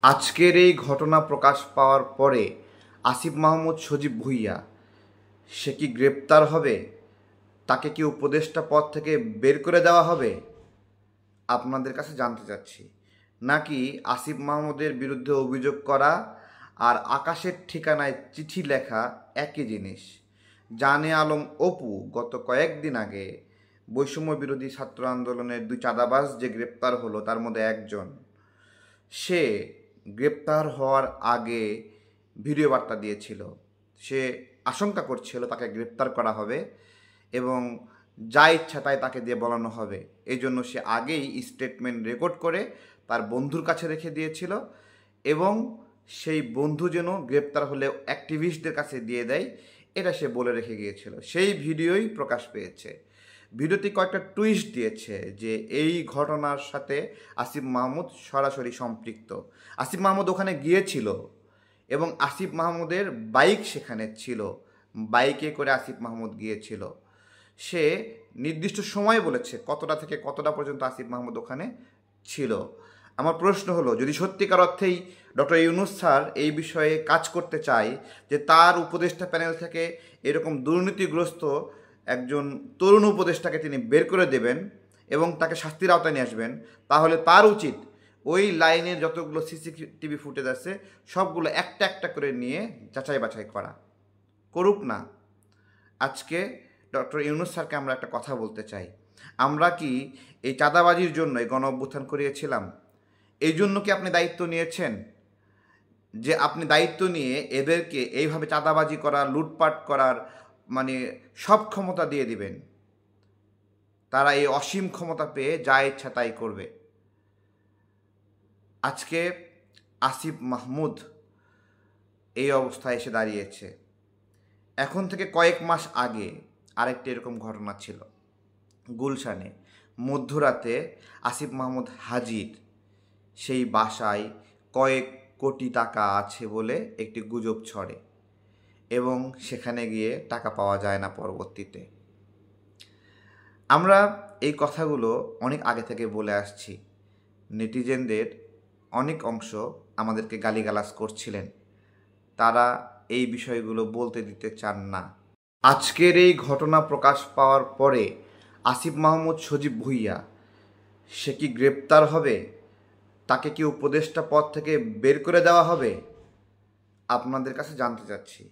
আজকের এই ঘটনা প্রকাশ পাওয়ার পরে আসিফ মাহমুদ সজীব ভুঁইয়া সে কি গ্রেপ্তার হবে? তাকে কি উপদেষ্টা পদ থেকে বের করে দেওয়া হবে? আপনাদের কাছে জানতে চাচ্ছি। নাকি আসিফ মাহমুদের বিরুদ্ধে অভিযোগ করা আর আকাশের ঠিকানায় চিঠি লেখা একই জিনিস? জানে আলম অপু গত কয়েকদিন আগে বৈষম্য বিরোধী ছাত্র আন্দোলনের দুই চাঁদাবাজ যে গ্রেপ্তার হলো তার মধ্যে একজন, সে গ্রেপ্তার হওয়ার আগে ভিডিও বার্তা দিয়েছিল। সে আশঙ্কা করছিল তাকে গ্রেপ্তার করা হবে এবং যা ইচ্ছা তাই তাকে দিয়ে বলানো হবে। এই জন্য সে আগেই স্টেটমেন্ট রেকর্ড করে তার বন্ধুর কাছে রেখে দিয়েছিল এবং সেই বন্ধু যেন গ্রেপ্তার হলে অ্যাক্টিভিস্টদের কাছে দিয়ে দেয় এটা সে বলে রেখে গিয়েছিল। সেই ভিডিওই প্রকাশ পেয়েছে। ভিডিওতে কয়েকটা টুইস্ট দিয়েছে যে এই ঘটনার সাথে আসিফ মাহমুদ সরাসরি সম্পৃক্ত। আসিফ মাহমুদ ওখানে গিয়েছিল এবং আসিফ মাহমুদের বাইক সেখানে ছিল, বাইকে করে আসিফ মাহমুদ গিয়েছিল। সে নির্দিষ্ট সময় বলেছে কতটা থেকে কতটা পর্যন্ত আসিফ মাহমুদ ওখানে ছিল। আমার প্রশ্ন হলো, যদি সত্যিকার অর্থেই ডক্টর ইউনূস স্যার এই বিষয়ে কাজ করতে চায় যে তার উপদেষ্টা প্যানেল থেকে এরকম দুর্নীতিগ্রস্ত একজন তরুণ উপদেষ্টাকে তিনি বের করে দেবেন এবং তাকে শাস্তির আওতায় নিয়ে আসবেন, তাহলে তার উচিত ওই লাইনের যতগুলো সিসিটিভি ফুটেজ আছে সবগুলো একটা একটা করে নিয়ে যাচাই বাছাই করা। করুক না। আজকে ডক্টর ইউনূস স্যারকে আমরা একটা কথা বলতে চাই। আমরা কি এই চাঁদাবাজির জন্য এই গণ অভ্যুত্থান করিয়েছিলাম? এই জন্য কি আপনি দায়িত্ব নিয়েছেন যে আপনি দায়িত্ব নিয়ে এদেরকে এইভাবে চাঁদাবাজি করার, লুটপাট করার সব ক্ষমতা দিয়ে দিবেন? তারা এই অসীম ক্ষমতা পেয়ে যা ইচ্ছা তাই করবে। আজকে আসিফ মাহমুদ এই অবস্থায় এসে দাঁড়িয়েছে। এখন থেকে কয়েক মাস আগে আরেকটি এরকম ঘটনা ছিল। গুলশানে মধ্যরাতে আসিফ মাহমুদ হাজির সেই বাসায় কয়েক কোটি টাকা আছে বলে একটি গুজব ছড়ে এবং সেখানে গিয়ে টাকা পাওয়া যায় না পরবর্তীতে। আমরা এই কথাগুলো অনেক আগে থেকে বলে আসছি। নেটিজেনদের অনেক অংশ আমাদেরকে গালিগালাজ করছিলেন, তারা এই বিষয়গুলো বলতে দিতে চান না। আজকের এই ঘটনা প্রকাশ পাওয়ার পরে আসিফ মাহমুদ সজীব ভুঁইয়া সে কি গ্রেপ্তার হবে? তাকে কি উপদেষ্টা পদ থেকে বের করে দেওয়া হবে? আপনাদের কাছে জানতে চাচ্ছি।